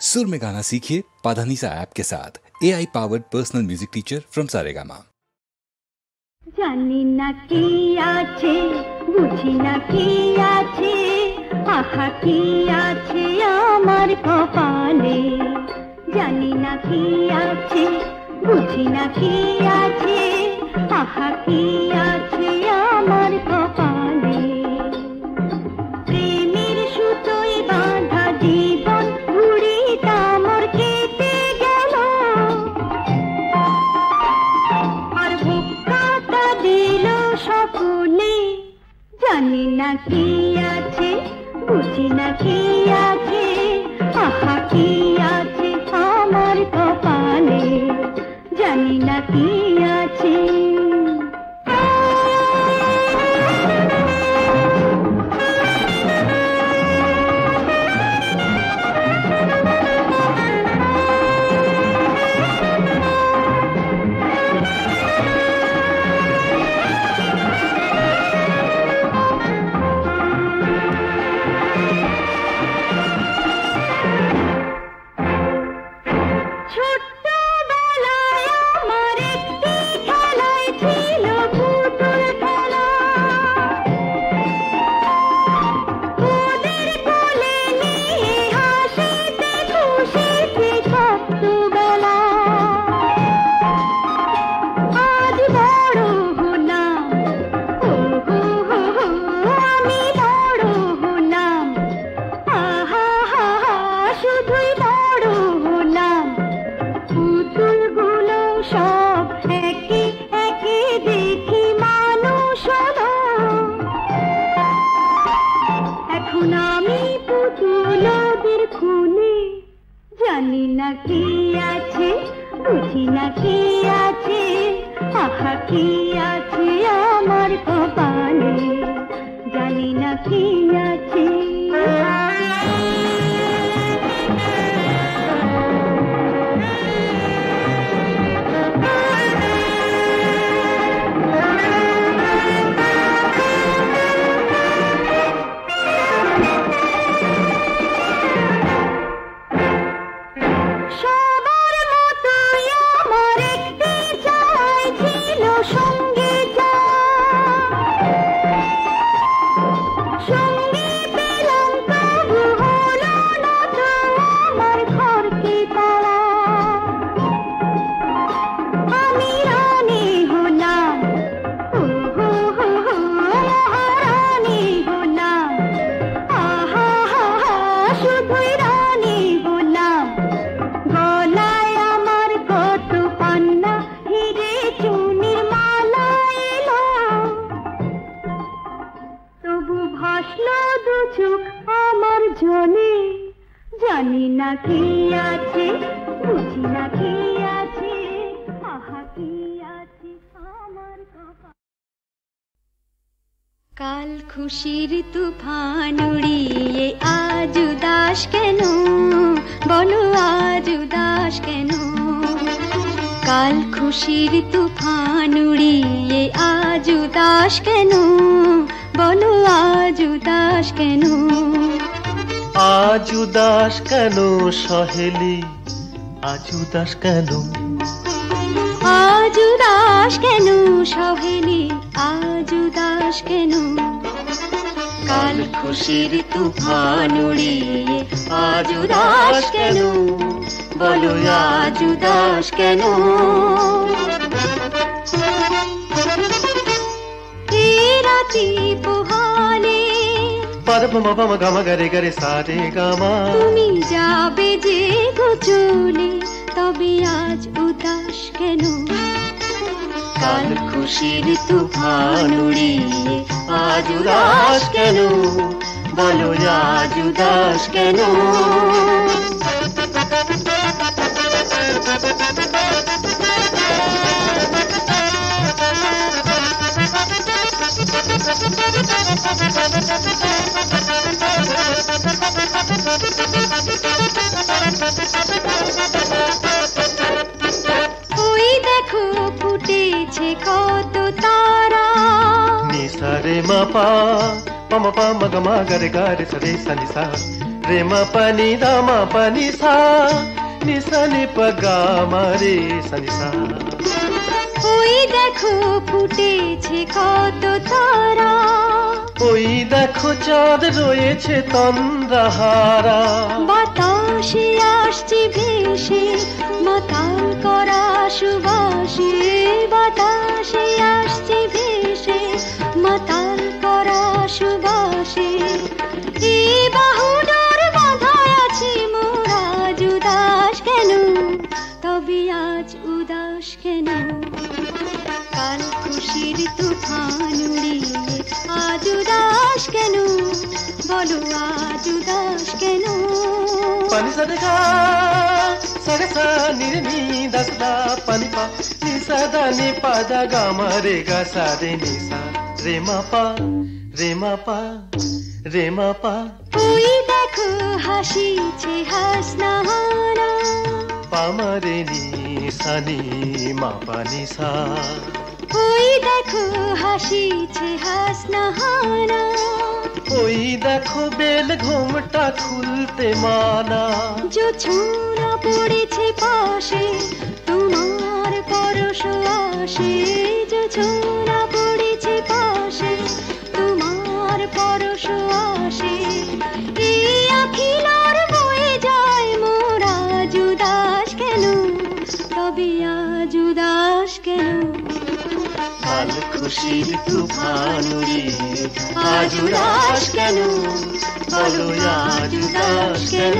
सुर में गाना सीखिए पाधानीसा ऐप के साथ। AI powered personal music teacher from Saregama. জানি না কি আছে, বুঝি না কি আছে, আহা কি আছে আমার কপালে। জানি না কি আছে, বুঝি না কি আছে, আহা কি আছে আমার কপালে। প্রেমের সুতোয় বাঁধা জীবন ঘুড়িটা মোর কেটে গেল, আর ভোক্কাটা দিল সকলে। জানি না কি আছে, বুঝি না কি আছে, আহা কি আছে আমার কপালে। জানি না কি আছে। জানি না কি আছে, বুঝি না কি আছে, আহা কি আছে আমার কপালে। জানি না কি আছে। জানি না কি আছে, বুঝি না কি আছে, আহা কি আছে আমার কপালে। কাল খুশির তুফান উড়িয়ে আজ উদাস কেন, বলো আজ উদাস কেন। কাল খুশির তুফান উড়িয়ে আজ উদাস কেন, বলো আজ উদাস কেন। আজ উদাস কেন সহেলি, আজ উদাস কেন, আজ উদাস কেন সহেলি, আজ উদাস কেন। কাল খুশির তুফান উড়িয়ে আজ উদাস কেন, বলো আজ উদাস কেন। রাতি পোহালে পরম পম গম গরে গরে সারে গামা, তুমি যাবে যে গোচলে, তবে আজ উদাস কেন। কাল খুশির তুফান উড়িয়ে আজ উদাস কেন, বলো আজ উদাস কেন। ওই দেখো ফুটেছে কত তারা, নিসারে মাপা পম পম গম গরে গরে সরে সনিসা, রেমা পানি দামা পানি সা নিসা নিপা গা মারে সানিসা। ওই দেখো ফুটেছে কত তারা, ওই দেখো চাঁদ রয়েছে তন্দ্রাহারা। বাতাসে আসছে ভেসে মাতাল করা সুবাসে, বাতাসে আসছে ভেসে মাতাল করা সুবাসে। এই বাহুডোর বাঁধায় আছি মোরা উদাস কেন, তবে আজ উদাস কেন? কাল খুশির তুফান উড়িয়ে আজ উদাস কেন, বলো আজ উদাস কেন? পানি সাদা সগসা নির্নি দসদা পানি পা নিসাদা নি পাদা গা মারে গা সারে নিসা রেমা পা রেমা পা রেমা পা। ওই দেখো হাসিছে হাসনাহারা, পামারে নিসা নি মা পা নিসা। ওই দেখো হাসিছে হাসনাহারা, ওই দেখো বেল ঘুমটা খুলতে মানা। জোছনা পড়েছে পাশে তোমার পরশ আসে, জোছনা পড়েছে পাশে তোমার পরশ আসে। এই আখিলার বয়ে যায় মোরা উদাস কেন, তবে আজ উদাস কেন? কাল খুশির তুফান উড়িয়ে আজ উদাস কেন, বলো আজ উদাস কেন?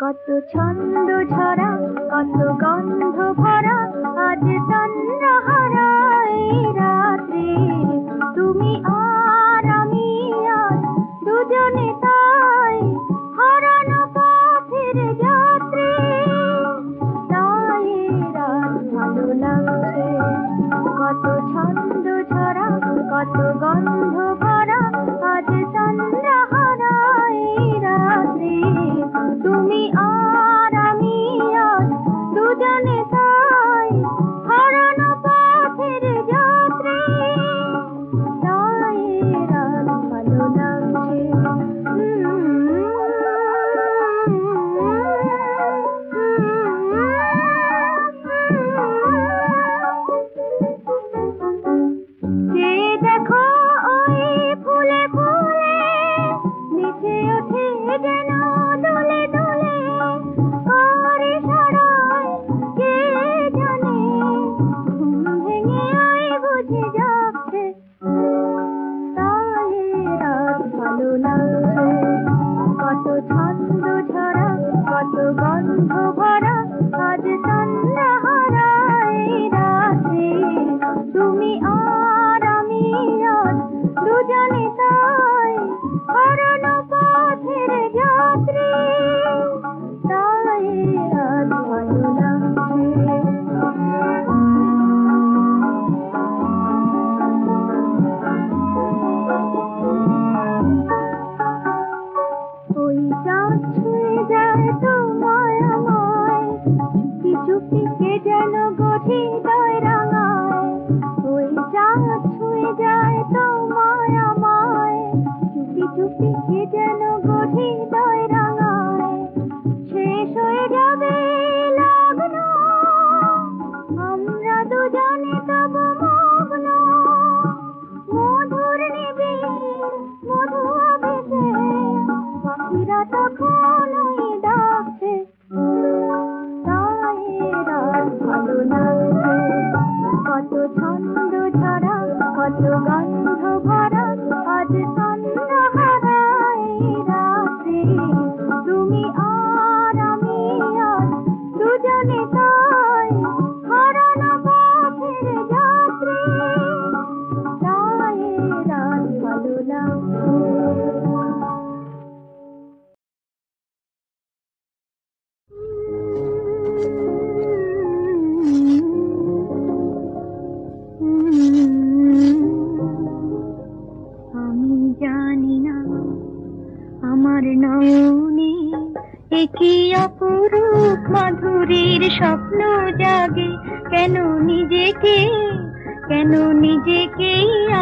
কত ছন্দ ঝরা কত গন্ধ ভরা আজ তন্দ্রাহারা এই রাত্রে, তুমি আর আমি আজ দুজনে তাই হারানো পথের যাত্রী। তাই রাত ভালো লাগছে, কত ছন্দ ঝরা কত গন্ধ ভরা আজ তন্দ্রাহারা এই রাত্রে, তুমি আর আমি আজ দুজনে তাই হারানো পথের যাত্রী। তাই রাত ভালো লাগছে। যে দেখো ওই ফুলে ফুলে মিছে ওঠে যেন দোলে দোলে, করে সারায় কে জানে, ঘুম ভেঙে আই বুঝে যাচ্ছে। তাই রাত ভালো লাগছে, কত ছন্দ ঝরা কত গন্ধ ভরা আজ তন্দ্রাহারা এই রাত্রে, তুমি আর আমি আজ দুজনে তাই হারানো পথের যাত্রী। তাই রাত ভালো লাগছে। ওই চাঁদ ছুঁয়ে যায় তোমায় আমায়, চুপি চুপি কে যেন গভীর রাঙায়। ওই চাঁদ ছুঁয়ে যায় তোমায় আমায়, চুপি চুপি কে যেন গভীর রাঙায়। শেষ হয়ে যাবে লগ্ন, আমরা দুজনে তব মগ্ন, মধুর নিবিড় মধু আবেশে পাখিরা তখন ওই ডাকছে। তাই রাত ভালো লাগছে, কত ছন্দ ঝরা কত গন্ধ ভরা আজ তন্দ্রাহারা এই রাত্রে, তুমি আর আমি আজ দুজনে তাই হারানো পথের যাত্রী। তাই রাত ভালো লাগছে। আমার নয়নে একই অপরূপ মাধুরীর স্বপ্ন জাগে, কেন নিজেকে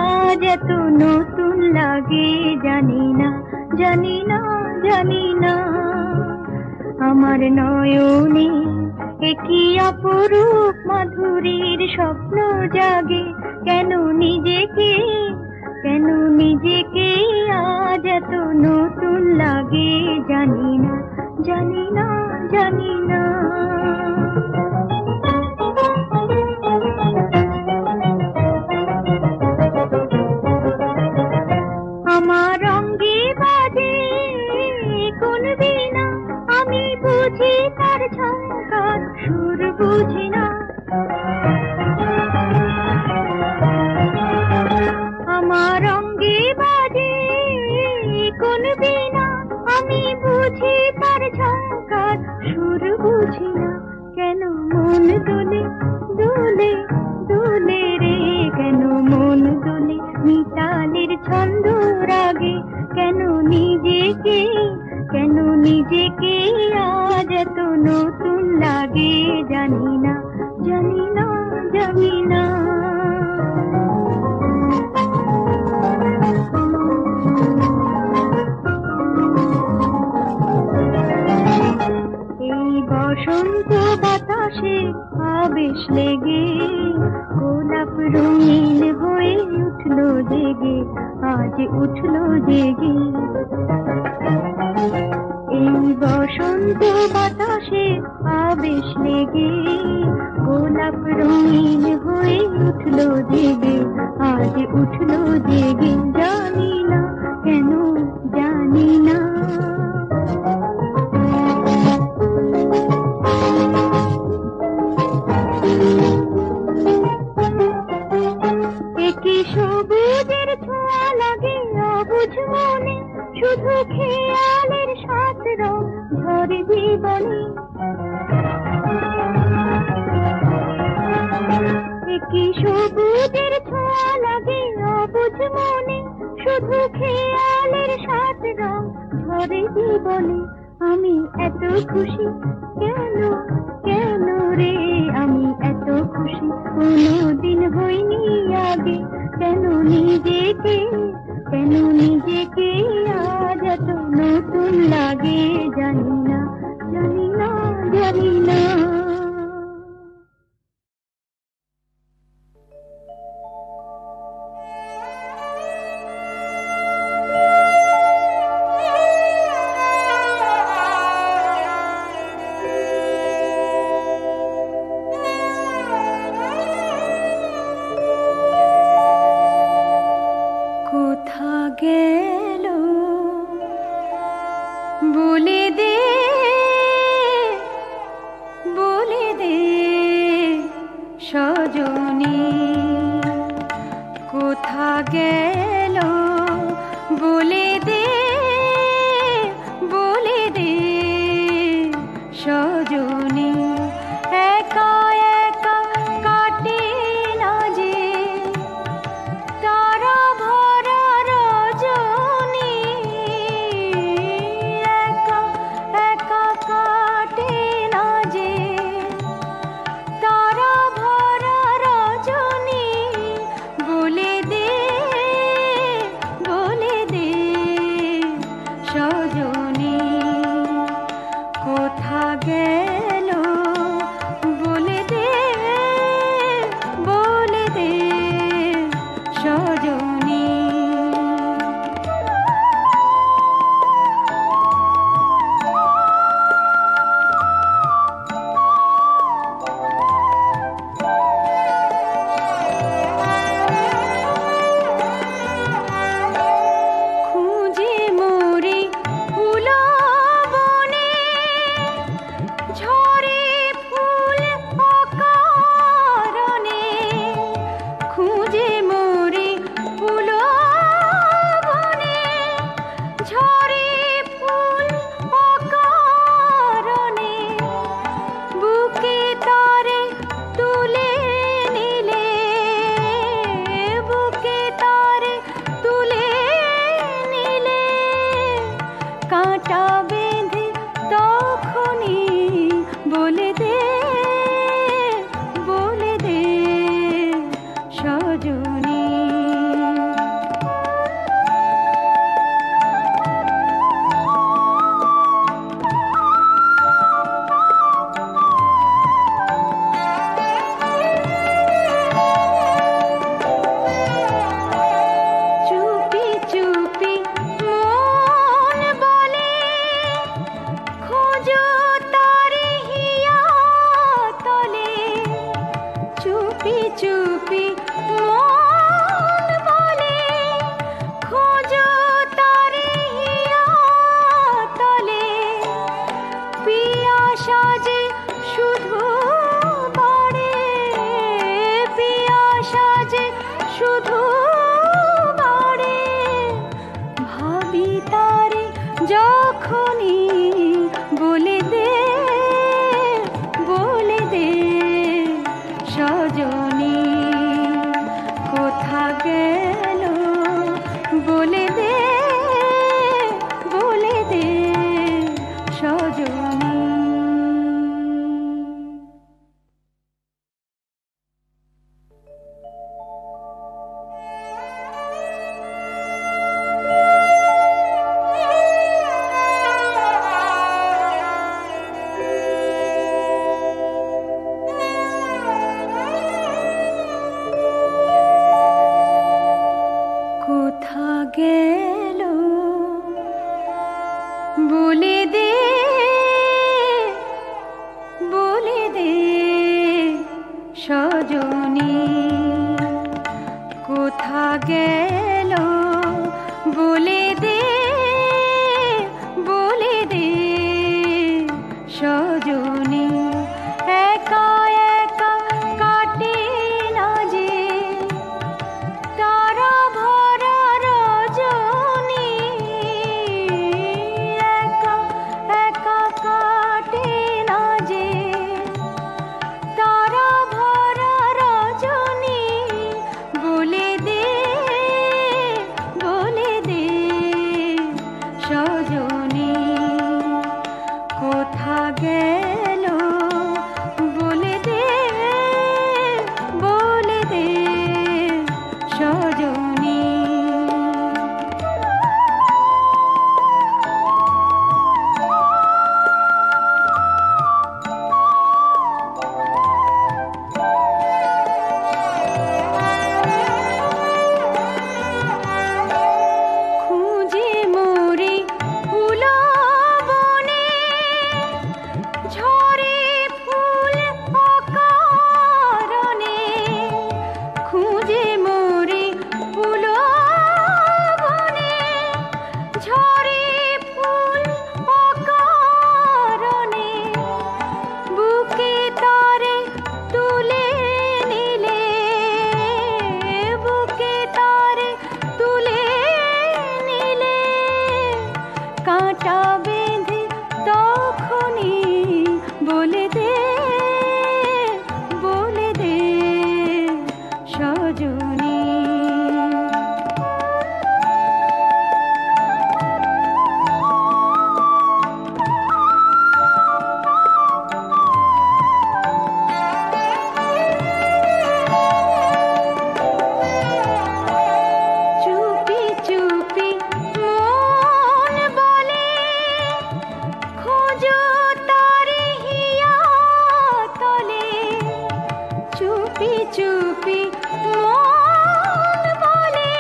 আজ এত নতুন লাগে, জানি না জানি না জানি না। আমার নয়নে একই অপরূপ মাধুরীর স্বপ্ন জাগে, কেন নিজেকে আজ এত নতুন লাগে, জানি না জানি না জানি না। আমার অঙ্গে বাজে কোন বীণা, আমি বুঝি তার ঝঙ্কার, সুর বুঝি না। আমার অঙ্গে বাজে কোন বীণা, আমি বুঝি তার ঝঙ্কার, সুর বুঝি না। কেন মন দোলে দোলে দোলে রে, কেন মন দোলে মিতালের ছন্দ রাগে, কেন নিজেকে আজ এত নতুন লাগে, জানি না জানি না জানি না। এই বসন্ত বাতাসে আবেশ লেগে গোলাপ রঙিন হয়ে উঠলো জেগে, আজ উঠলো জেগে। এই বসন্ত বাতাসে আবেশ লেগে গোলাপ রঙিন হয়ে উঠলো জেগে, আজ উঠলো জেগে, জানি না কেন জানি না। একই সবুজের ছোঁয়া লাগে অবুঝ মনে, শুধু খেয়ালের সাত রং ঝরে জীবনে। একই সবুজের ছোঁয়া লাগে অবুঝ মনে, শুধু খেয়ালের সাত রং ঝরে জীবনে। আমি এত খুশি কেন রে, আমি এত খুশি কোনোদিন হইনি আগে, কেন নিজেকে আজ এত নতুন লাগে, জানি না জানি না জানি না। বলে দে মন বলে খোঁজো তারে হিয়া তলে পিয়াসা যে শুধু বাড়ে পিয়াসা যে শুধু বাড়ে ভাবি তারে যখনই বলে দে সজনী কোথা গেল বলে দে সজনী। কোথা গেল বলে দে সজনী কোথা গেল বলে দে সজনী একা একা কাটে না যে তারা ভরা রজনী একা একা কাটে না যে তারা ভরা রজনী বলে দে সজনী কোথা গেল বলে দে সজনী। খুঁজে মোরে ফুলা বনে ঝরে ফুল অকারণে খুঁজে মোরে ফুল বনে ঝরে ফুল অকারণে বুকে তারে তুলে নিলে বুকে তারে তুলে নিলে কাঁটা বেঁধে তখনই বলে দে সজনী। চুপি চুপি মন বলে খোঁজো তারে হিয়া তলে চুপি চুপি মন বলে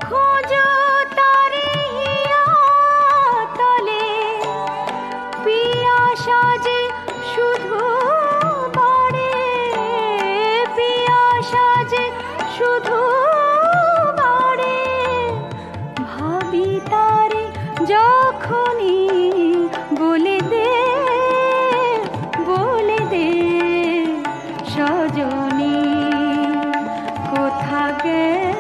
খোঁজো তারে হিয়া তলে পিয়াসা যে শুধু বাড়ে পিয়াসা যে শুধু বাড়ে ভাবি তারে যখনই বলে দে সজনী কোথা গেল